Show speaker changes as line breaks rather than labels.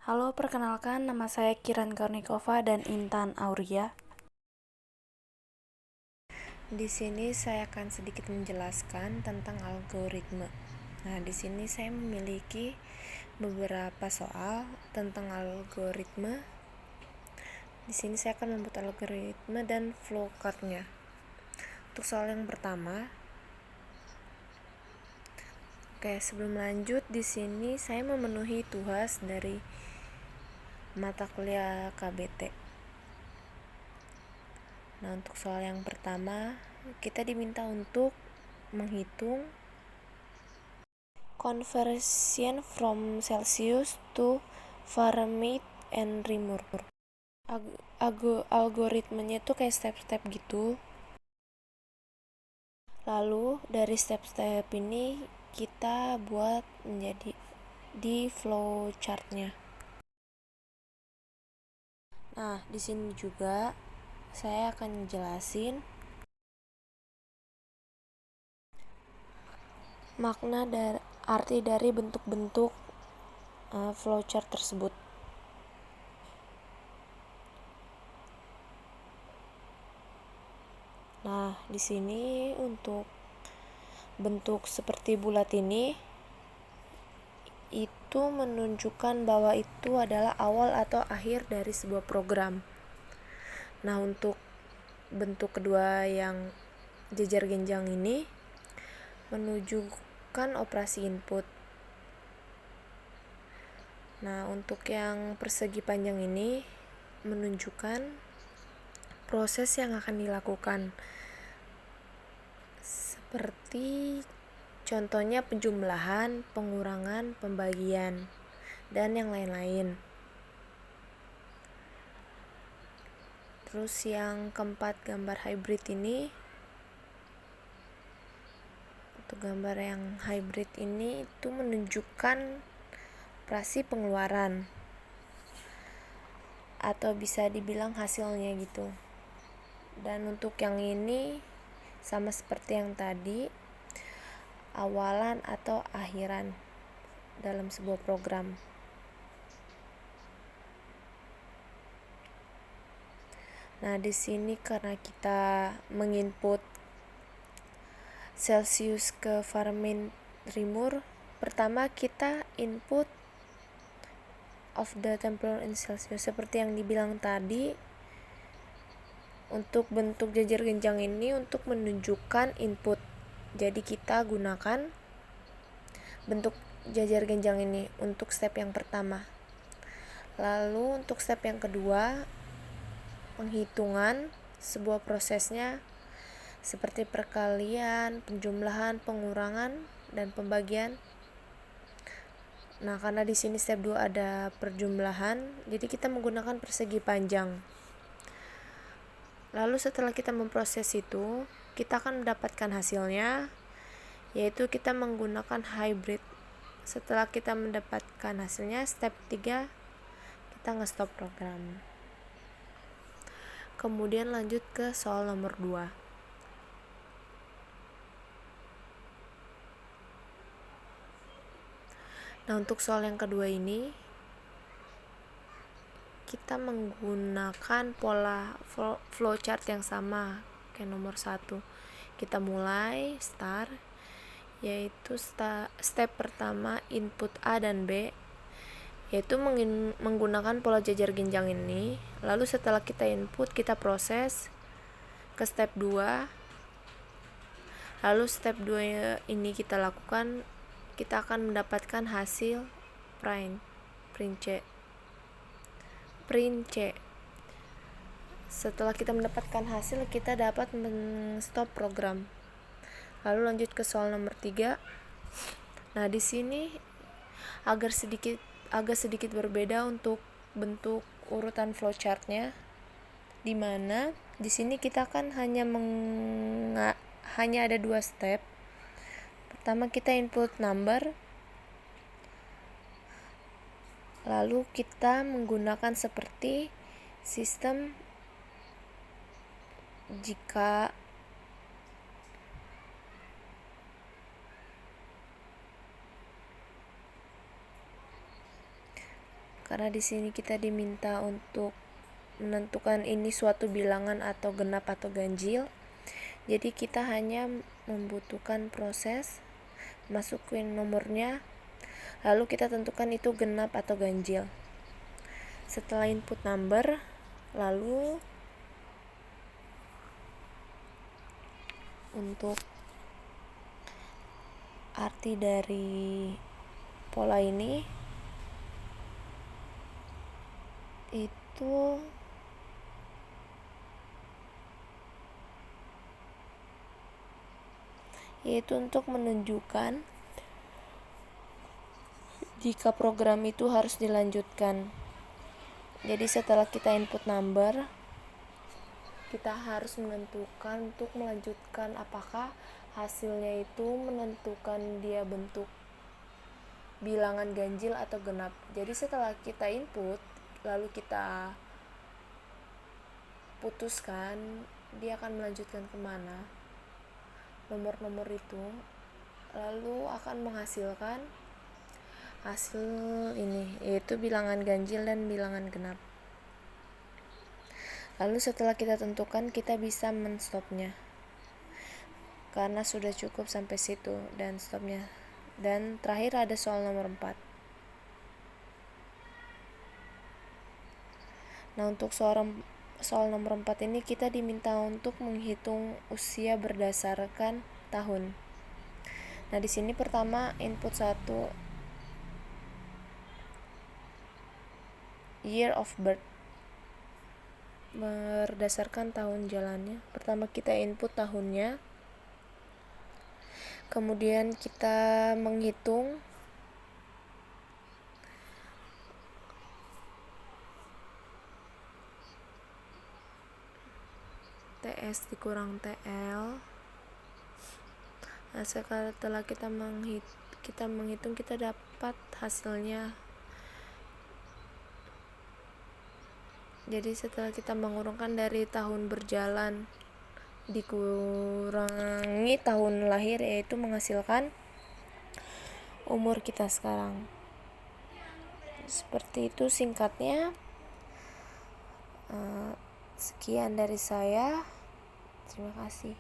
Halo, perkenalkan nama saya Kiran Karnikova dan Intan Auria. Di sini saya akan sedikit menjelaskan tentang algoritma. Nah, di sini saya memiliki beberapa soal tentang algoritma. Di sini saya akan membuat algoritma dan flowchart-nya. Untuk soal yang pertama, sebelum lanjut di sini saya memenuhi tugas dari mata kuliah KBT. Nah, untuk soal yang pertama, kita diminta untuk menghitung conversion from Celsius to Fahrenheit and Reaumur. Algoritmenya tuh kayak step-step gitu. Lalu dari step-step ini kita buat menjadi di flow chart-nya. Nah, di sini juga saya akan jelasin makna dari arti dari bentuk-bentuk flowchart tersebut. Nah, di sini untuk bentuk seperti bulat ini itu menunjukkan bahwa itu adalah awal atau akhir dari sebuah program. Nah, untuk bentuk kedua yang jejer genjang ini menunjukkan operasi input. Nah, untuk yang persegi panjang ini menunjukkan proses yang akan dilakukan. Seperti contohnya penjumlahan, pengurangan, pembagian, dan yang lain-lain. Terus yang keempat, gambar hybrid ini. Untuk gambar yang hybrid ini itu menunjukkan operasi pengeluaran atau bisa dibilang hasilnya gitu. Dan untuk yang ini sama seperti yang tadi, awalan atau akhiran dalam sebuah program. Nah, di sini karena kita menginput Celsius ke Fahrenheit Reaumur, pertama kita input of the temperature in Celsius. Seperti yang dibilang tadi, untuk bentuk jejer genjang ini untuk menunjukkan input. Jadi kita gunakan bentuk jejer genjang ini untuk step yang pertama. Lalu untuk step yang kedua, penghitungan sebuah prosesnya seperti perkalian, penjumlahan, pengurangan, dan pembagian. Nah, karena di sini step 2 ada perjumlahan, jadi kita menggunakan persegi panjang. Lalu setelah kita memproses itu, kita akan mendapatkan hasilnya, yaitu kita menggunakan hybrid. Setelah kita mendapatkan hasilnya, step 3 kita nge-stop program. Kemudian lanjut ke soal nomor 2. Nah, untuk soal yang kedua ini kita menggunakan pola flowchart yang sama kayak nomor 1. Kita mulai start, yaitu step pertama input A dan B, yaitu menggunakan pola jejer genjang ini. Lalu setelah kita input, kita proses ke step 2. Lalu step 2 ini kita lakukan, kita akan mendapatkan hasil print C. Setelah kita mendapatkan hasil, kita dapat men-stop program. Lalu lanjut ke soal nomor 3. Nah, di sini agak sedikit berbeda untuk bentuk urutan flowchart-nya, di mana di sini kita kan hanya ada 2 step. Pertama kita input number, lalu kita menggunakan seperti sistem jika karena di sini kita diminta untuk menentukan ini suatu bilangan atau genap atau ganjil. Jadi kita hanya membutuhkan proses masukin nomornya, lalu kita tentukan itu genap atau ganjil. Setelah input number, lalu untuk arti dari pola ini itu yaitu untuk menunjukkan jika program itu harus dilanjutkan. Jadi setelah kita input number, kita harus menentukan untuk melanjutkan apakah hasilnya itu menentukan dia bentuk bilangan ganjil atau genap. Jadi setelah kita input, lalu kita putuskan dia akan melanjutkan kemana nomor-nomor itu, lalu akan menghasilkan hasil ini, yaitu bilangan ganjil dan bilangan genap. Lalu setelah kita tentukan, kita bisa men-stopnya karena sudah cukup sampai situ dan stopnya. Dan terakhir ada soal nomor 4. Nah, untuk soal nomor 4 ini kita diminta untuk menghitung usia berdasarkan tahun. Nah, di sini pertama input 1 year of birth berdasarkan tahun jalannya. Pertama kita input tahunnya, kemudian kita menghitung TS dikurang TL. Nah, setelah kita menghitung, kita dapat hasilnya. Jadi setelah kita mengurungkan dari tahun berjalan dikurangi tahun lahir, yaitu menghasilkan umur kita sekarang. Seperti itu singkatnya. Sekian dari saya. Terima kasih.